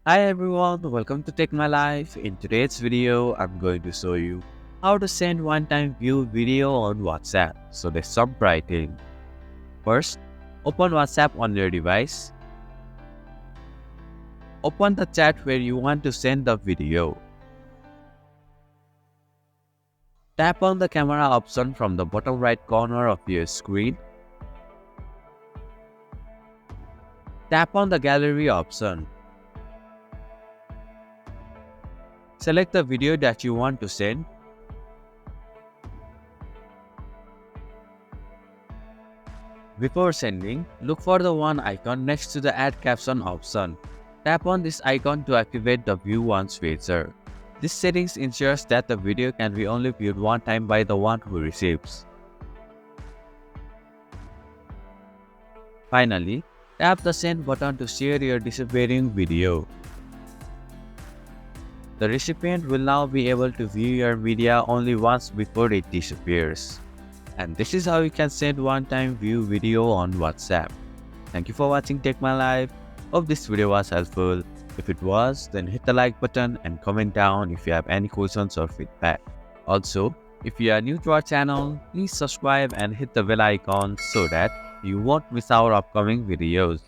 Hi everyone, welcome to Take My Life. In today's video, I'm going to show you how to send one-time view video on WhatsApp. So let's jump right in. First, open WhatsApp on your device. Open the chat where you want to send the video. Tap on the camera option from the bottom right corner of your screen. Tap on the gallery option. Select the video that you want to send. Before sending, look for the one icon next to the add caption option. Tap on this icon to activate the view once feature. This settings ensures that the video can be only viewed one time by the one who receives. Finally, tap the send button to share your disappearing video. The recipient will now be able to view your media only once before it disappears. And this is how you can send one-time view video on WhatsApp. Thank you for watching Take My Life. Hope this video was helpful. If it was, then hit the like button and comment down if you have any questions or feedback. Also, if you are new to our channel, please subscribe and hit the bell icon so that you won't miss our upcoming videos.